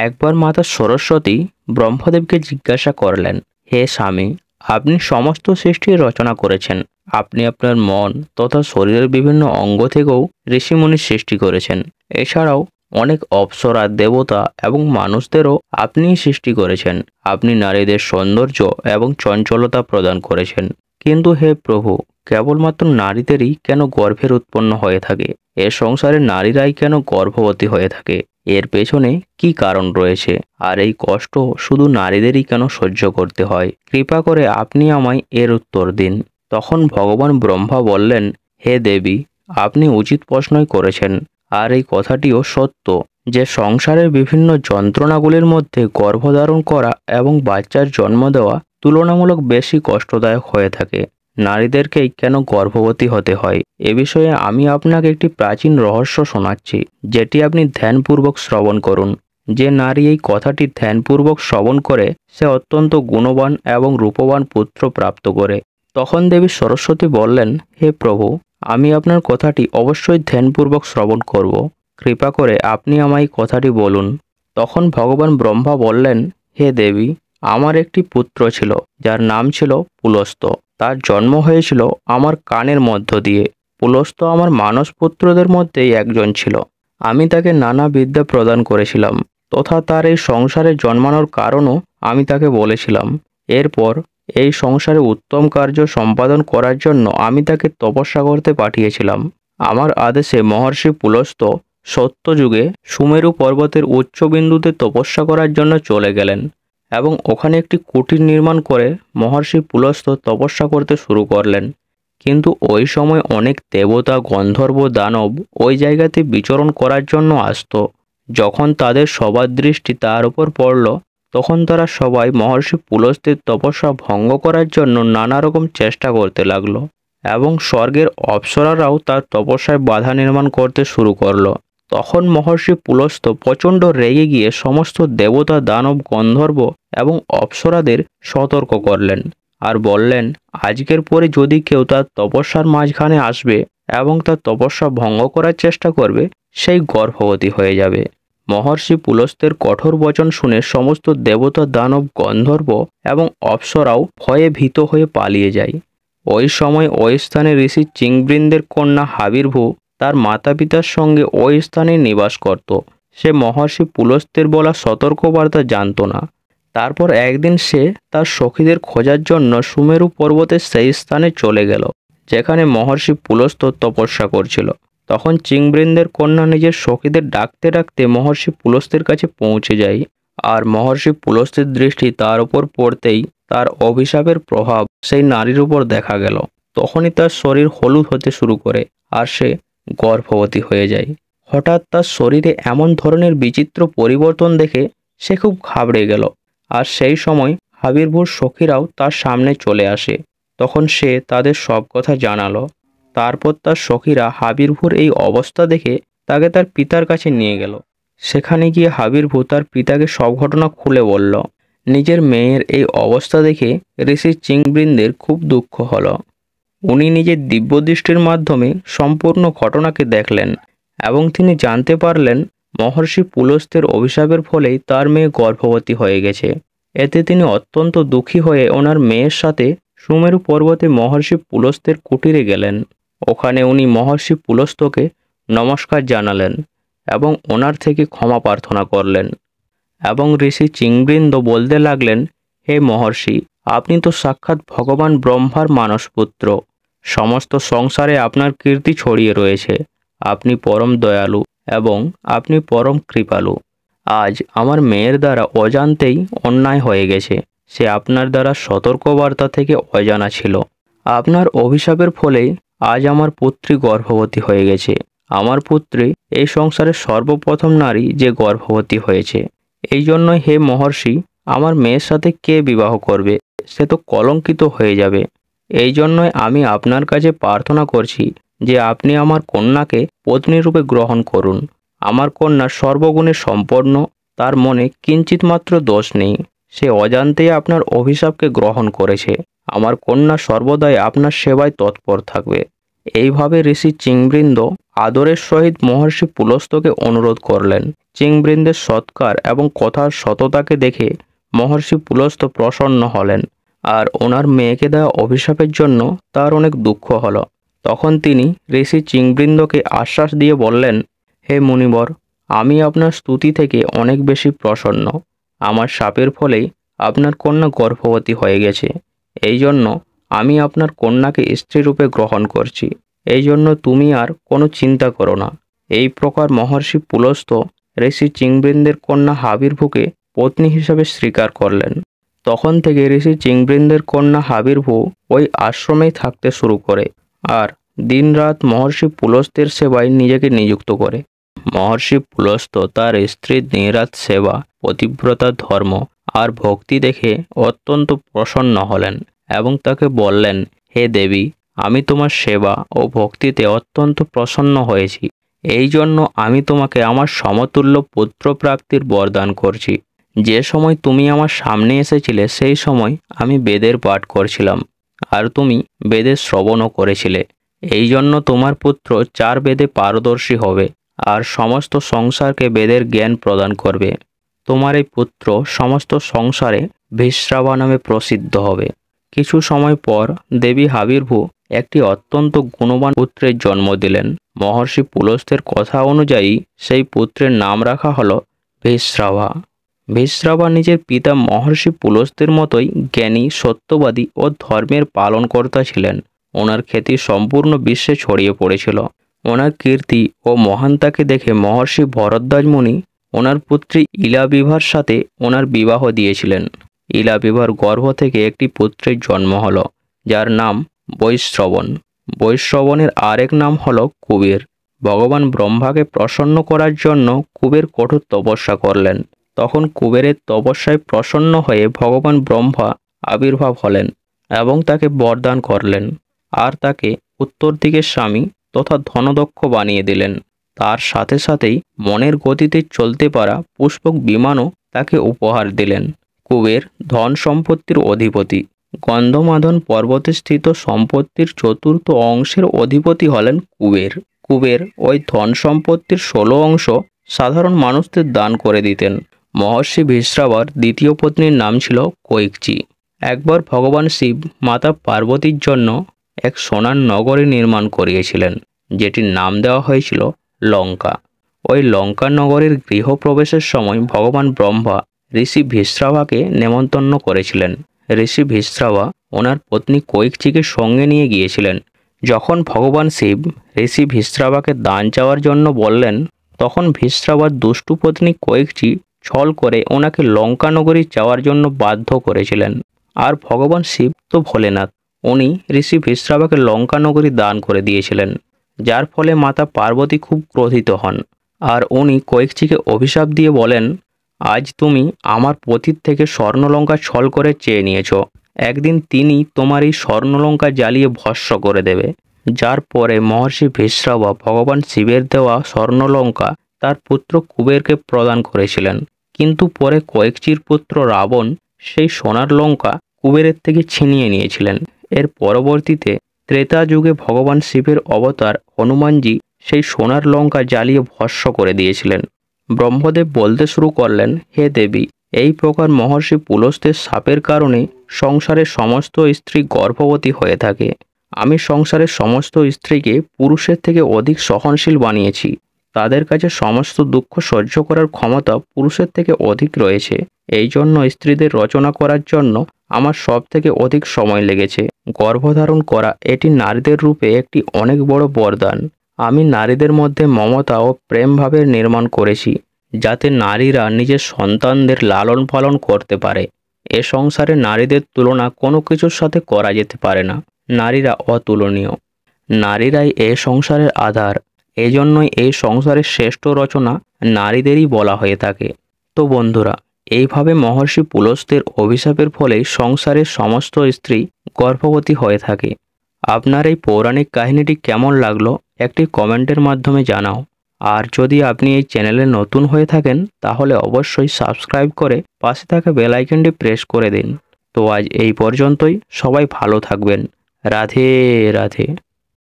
একবার মাতা সরস্বতী ব্রহ্মদেবকে জিজ্ঞাসা করলেন, হে স্বামী, আপনি সমস্ত সৃষ্টির রচনা করেছেন। আপনি আপনার মন তথা শরীরের বিভিন্ন অঙ্গ থেকেও ঋষিমুনির সৃষ্টি করেছেন। এছাড়াও অনেক অপ্সরা, দেবতা এবং মানুষদেরও আপনিই সৃষ্টি করেছেন। আপনি নারীদের সৌন্দর্য এবং চঞ্চলতা প্রদান করেছেন। কিন্তু হে প্রভু, কেবলমাত্র নারীদেরই কেন গর্ভের উৎপন্ন হয়ে থাকে? এ সংসারে নারীরাই কেন গর্ভবতী হয়ে থাকে? এর পেছনে কি কারণ রয়েছে? আর এই কষ্ট শুধু নারীদেরই কেন সহ্য করতে হয়? কৃপা করে আপনি আমায় এর উত্তর দিন। তখন ভগবান ব্রহ্মা বললেন, হে দেবী, আপনি উচিত প্রশ্নই করেছেন। আর এই কথাটিও সত্য যে সংসারের বিভিন্ন যন্ত্রণাগুলির মধ্যে গর্ভধারণ করা এবং বাচ্চার জন্ম দেওয়া তুলনামূলক বেশি কষ্টদায়ক হয়ে থাকে। নারীদেরকেই কেন গর্ভবতী হতে হয়, এ বিষয়ে আমি আপনাকে একটি প্রাচীন রহস্য শোনাচ্ছি, যেটি আপনি ধ্যানপূর্বক শ্রবণ করুন। যে নারী এই কথাটি ধ্যানপূর্বক শ্রবণ করে, সে অত্যন্ত গুণবান এবং রূপবান পুত্র প্রাপ্ত করে। তখন দেবী সরস্বতী বললেন, হে প্রভু, আমি আপনার কথাটি অবশ্যই ধ্যানপূর্বক শ্রবণ করব। কৃপা করে আপনি আমায় কথাটি বলুন। তখন ভগবান ব্রহ্মা বললেন, হে দেবী, আমার একটি পুত্র ছিল, যার নাম ছিল পুলস্ত্য। তার জন্ম হয়েছিল আমার কানের মধ্য দিয়ে। পুলস্ত্য আমার মানস পুত্রদের মধ্যেই একজন ছিল। আমি তাকে নানা বিদ্যা প্রদান করেছিলাম, তথা তার এই সংসারে জন্মানোর কারণও আমি তাকে বলেছিলাম। এরপর এই সংসারে উত্তম কার্য সম্পাদন করার জন্য আমি তাকে তপস্যা করতে পাঠিয়েছিলাম। আমার আদেশে মহর্ষি পুলস্ত্য সত্যযুগে সুমেরু পর্বতের উচ্চবিন্দুতে তপস্যা করার জন্য চলে গেলেন এবং ওখানে একটি কুটির নির্মাণ করে মহর্ষি পুলস্ত্য তপস্যা করতে শুরু করলেন। কিন্তু ওই সময় অনেক দেবতা, গন্ধর্ব, দানব ওই জায়গাতে বিচরণ করার জন্য আসতো। যখন তাদের সবার দৃষ্টি তার উপর পড়ল, তখন তারা সবাই মহর্ষি পুলস্ত্যের তপস্যা ভঙ্গ করার জন্য নানা রকম চেষ্টা করতে লাগলো এবং স্বর্গের অপ্সরারাও তার তপস্যায় বাধা নির্মাণ করতে শুরু করলো। তখন মহর্ষি পুলস্ত্য প্রচণ্ড রেগে গিয়ে সমস্ত দেবতা, দানব, গন্ধর্ব এবং অপ্সরাদের সতর্ক করলেন আর বললেন, আজকের পরে যদি কেউ তার তপস্যার মাঝখানে আসবে এবং তার তপস্যা ভঙ্গ করার চেষ্টা করবে, সেই গর্ভবতী হয়ে যাবে। মহর্ষি পুলস্ত্যের কঠোর বচন শুনে সমস্ত দেবতা, দানব, গন্ধর্ব এবং অপ্সরাও ভয়ে ভীত হয়ে পালিয়ে যায়। ওই সময় ওই স্থানে ঋষি চিংবৃন্দের কন্যা হাবির্ভূ তার মাতা পিতার সঙ্গে ওই স্থানে নিবাস করত। সে মহর্ষি পুলস্ত্যের বলা সতর্কবার্তা জানত না। তারপর একদিন সে তার সখীদের খোঁজার জন্য সুমেরু পর্বতের সেই স্থানে চলে গেল, যেখানে মহর্ষি পুলস্ত্য তপস্যা করছিল। তখন চিংবৃন্দের কন্যা নিজের সখীদের ডাকতে ডাকতে মহর্ষি পুলস্ত্যের কাছে পৌঁছে যায়। আর মহর্ষি পুলস্ত্যের দৃষ্টি তার উপর পড়তেই তার অভিশাপের প্রভাব সেই নারীর উপর দেখা গেল। তখনই তার শরীর হলুদ হতে শুরু করে আর সে গর্ভবতী হয়ে যায়। হঠাৎ তার শরীরে এমন ধরনের বিচিত্র পরিবর্তন দেখে সে খুব ঘাবড়ে গেল। আর সেই সময় হাবির্ভূর সখীরাও তার সামনে চলে আসে। তখন সে তাদের সব কথা জানালো। তারপর তার সখীরা হাবির্ভূর এই অবস্থা দেখে তাকে তার পিতার কাছে নিয়ে গেল। সেখানে গিয়ে হাবির্ভূ তার পিতাকে সব ঘটনা খুলে বলল। নিজের মেয়ের এই অবস্থা দেখে ঋষি চিংবৃন্দের খুব দুঃখ হলো। উনি নিজের দিব্যদৃষ্টির মাধ্যমে সম্পূর্ণ ঘটনাকে দেখলেন এবং তিনি জানতে পারলেন মহর্ষি পুলস্ত্যের অভিশাপের ফলেই তার মেয়ে গর্ভবতী হয়ে গেছে। এতে তিনি অত্যন্ত দুঃখী হয়ে ওনার মেয়ের সাথে সুমেরু পর্বতে মহর্ষি পুলস্ত্যের কুটিরে গেলেন। ওখানে উনি মহর্ষি পুলস্ত্যকে নমস্কার জানালেন এবং ওনার থেকে ক্ষমা প্রার্থনা করলেন এবং ঋষি চিংবৃন্দ বলতে লাগলেন, হে মহর্ষি, আপনি তো সাক্ষাৎ ভগবান ব্রহ্মার মানসপুত্র। সমস্ত সংসারে আপনার কীর্তি ছড়িয়ে রয়েছে। আপনি পরম দয়ালু এবং আপনি পরম কৃপালু। আজ আমার মেয়ের দ্বারা অজান্তেই অন্যায় হয়ে গেছে। সে আপনার দ্বারা সতর্কবার্তা থেকে অজানা ছিল। আপনার অভিশাপের ফলেই আজ আমার পুত্রী গর্ভবতী হয়ে গেছে। আমার পুত্রী এই সংসারের সর্বপ্রথম নারী যে গর্ভবতী হয়েছে। এই জন্যই হে মহর্ষি, আমার মেয়ের সাথে কে বিবাহ করবে? সে তো কলঙ্কিত হয়ে যাবে। এই জন্যই আমি আপনার কাছে প্রার্থনা করছি যে আপনি আমার কন্যাকে পত্নীরূপে গ্রহণ করুন। আমার কন্যা সর্বগুণে সম্পন্ন, তার মনে কিঞ্চিত মাত্র দোষ নেই। সে অজান্তেই আপনার অভিশাপকে গ্রহণ করেছে। আমার কন্যা সর্বদাই আপনার সেবায় তৎপর থাকবে। এইভাবে ঋষি চিংবৃন্দ আদরের সহিত মহর্ষি পুলস্তকে অনুরোধ করলেন। চিংবৃন্দের সৎকার এবং কথার সততাকে দেখে মহর্ষি পুলস্ত প্রসন্ন হলেন, আর ওনার মেয়েকে দেওয়া অভিশাপের জন্য তার অনেক দুঃখ হলো। তখন তিনি ঋষি চিংবৃন্দকে আশ্বাস দিয়ে বললেন, হে মুনিবর, আমি আপনার স্তুতি থেকে অনেক বেশি প্রসন্ন। আমার শাপের ফলেই আপনার কন্যা গর্ভবতী হয়ে গেছে। এই জন্য আমি আপনার কন্যাকে স্ত্রীরূপে গ্রহণ করছি। এই জন্য তুমি আর কোনো চিন্তা করো না। এই প্রকার মহর্ষি পুলস্ত ঋষি চিংবৃন্দের কন্যা হাবির্ভুকে পত্নী হিসাবে স্বীকার করলেন। তখন থেকে ঋষি চিংবৃন্দের কন্যা হাবির্ভু ওই আশ্রমেই থাকতে শুরু করে আর দিনরাত মহর্ষি পুলস্তের সেবায় নিজেকে নিযুক্ত করে। মহর্ষি পুলস্ত তার স্ত্রীর দিনরাত সেবা, পতিব্রতা ধর্ম আর ভক্তি দেখে অত্যন্ত প্রসন্ন হলেন এবং তাকে বললেন, হে দেবী, আমি তোমার সেবা ও ভক্তিতে অত্যন্ত প্রসন্ন হয়েছি। এই জন্য আমি তোমাকে আমার সমতুল্য পুত্র প্রাপ্তির বরদান করছি। যে সময় তুমি আমার সামনে এসেছিলে সেই সময় আমি বেদের পাঠ করছিলাম আর তুমি বেদের শ্রবণও করেছিলে। এই জন্য তোমার পুত্র 4 বেদে পারদর্শী হবে আর সমস্ত সংসারকে বেদের জ্ঞান প্রদান করবে। তোমার এই পুত্র সমস্ত সংসারে ভিশ্রাবা নামে প্রসিদ্ধ হবে। কিছু সময় পর দেবী হাবির্ভু একটি অত্যন্ত গুণবান পুত্রের জন্ম দিলেন। মহর্ষি পুলস্তের কথা অনুযায়ী সেই পুত্রের নাম রাখা হলো ভিশ্রাবা। ভিশ্রাবা নিজের পিতা মহর্ষি পুলস্তের মতোই জ্ঞানী, সত্যবাদী ও ধর্মের পালনকর্তা ছিলেন। ওনার খ্যাতি সম্পূর্ণ বিশ্বে ছড়িয়ে পড়েছিল। ওনার কীর্তি ও মহানতাকে দেখে মহর্ষি ভরদ্বাজ মুনি ওনার পুত্রী ইলাবিভার সাথে ওনার বিবাহ দিয়েছিলেন। ইলাবিভার গর্ভ থেকে একটি পুত্রের জন্ম হলো, যার নাম বৈশ্রবণ। বৈশ্রবণের আরেক নাম হলো কুবের। ভগবান ব্রহ্মাকে প্রসন্ন করার জন্য কুবের কঠোর তপস্যা করলেন। তখন কুবেরের তপস্যায় প্রসন্ন হয়ে ভগবান ব্রহ্মা আবির্ভাব হলেন এবং তাকে বরদান করলেন আর তাকে উত্তর দিকের স্বামী তথা ধনদক্ষ বানিয়ে দিলেন। তার সাথে সাথেই মনের গতিতে চলতে পারা পুষ্পক বিমানও তাকে উপহার দিলেন। কুবের ধন সম্পত্তির অধিপতি। গন্ধমাদন পর্বতে স্থিত সম্পত্তির চতুর্থ অংশের অধিপতি হলেন কুবের। কুবের ওই ধন সম্পত্তির 16 অংশ সাধারণ মানুষদের দান করে দিতেন। মহর্ষি ভিশ্রাবার দ্বিতীয় পত্নীর নাম ছিল কৈকচি। একবার ভগবান শিব মাতা পার্বতীর জন্য এক সোনার নগরী নির্মাণ করিয়েছিলেন, যেটির নাম দেওয়া হয়েছিল লঙ্কা। ওই লঙ্কা নগরীর গৃহপ্রবেশের সময় ভগবান ব্রহ্মা ঋষি ভিশ্রাবাকে নেমন্তন্ন করেছিলেন। ঋষি ভিশ্রাবা ওনার পত্নী কৈকচিকে সঙ্গে নিয়ে গিয়েছিলেন। যখন ভগবান শিব ঋষি ভিশ্রাবাকে দান চাওয়ার জন্য বললেন, তখন ভিশ্রাবার দুষ্টু পত্নী কৈকচি ছল করে ওনাকে লঙ্কা নগরী যাওয়ার জন্য বাধ্য করেছিলেন। আর ভগবান শিব তো ভোলেনাথ, উনি ঋষি ভিশ্রাবাকে লঙ্কা নগরী দান করে দিয়েছিলেন, যার ফলে মাতা পার্বতী খুব ক্রোধিত হন আর উনি কৈকচিকে অভিশাপ দিয়ে বলেন, আজ তুমি আমার পতির থেকে স্বর্ণলঙ্কা ছল করে চেয়ে নিয়েছ। একদিন তিনি তোমার এই স্বর্ণলঙ্কা জ্বালিয়ে ভস্ম করে দেবে। যার পরে মহর্ষি ভিশ্রাবা ভগবান শিবের দেওয়া স্বর্ণলঙ্কা তার পুত্র কুবেরকে প্রদান করেছিলেন। কিন্তু পরে কৈকচির পুত্র রাবণ সেই সোনার লঙ্কা কুবেরের থেকে ছিনিয়ে নিয়েছিলেন। এর পরবর্তীতে ত্রেতা যুগে ভগবান শিবের অবতার হনুমানজি সেই সোনার লঙ্কা জ্বালিয়ে ভস্ম করে দিয়েছিলেন। ব্রহ্মদেব বলতে শুরু করলেন, হে দেবী, এই প্রকার মহর্ষি পুলস্তের শাপের কারণে সংসারের সমস্ত স্ত্রী গর্ভবতী হয়ে থাকে। আমি সংসারের সমস্ত স্ত্রীকে পুরুষের থেকে অধিক সহনশীল বানিয়েছি। তাদের কাছে সমস্ত দুঃখ সহ্য করার ক্ষমতা পুরুষের থেকে অধিক রয়েছে। এই জন্য স্ত্রীদের রচনা করার জন্য আমার সব থেকে অধিক সময় লেগেছে। গর্ভধারণ করা এটি নারীদের রূপে একটি অনেক বড় বরদান। আমি নারীদের মধ্যে মমতা ও প্রেম ভাবের নির্মাণ করেছি, যাতে নারীরা নিজের সন্তানদের লালন পালন করতে পারে। এ সংসারে নারীদের তুলনা কোনো কিছুর সাথে করা যেতে পারে না। নারীরা অতুলনীয়। নারীরাই এ সংসারের আধার। এজন্যই এই সংসারের শ্রেষ্ঠ রচনা নারীদেরই বলা হয়ে থাকে। তো বন্ধুরা, এইভাবে মহর্ষি পুলস্তের অভিশাপের ফলেই সংসারের সমস্ত স্ত্রী গর্ভবতী হয়ে থাকে। আপনার এই পৌরাণিক কাহিনীটি কেমন লাগলো একটি কমেন্টের মাধ্যমে জানাও। আর যদি আপনি এই চ্যানেলে নতুন হয়ে থাকেন তাহলে অবশ্যই সাবস্ক্রাইব করে পাশে থাকা বেল আইকনটি প্রেস করে দিন। তো আজ এই পর্যন্তই। সবাই ভালো থাকবেন। রাধে রাধে।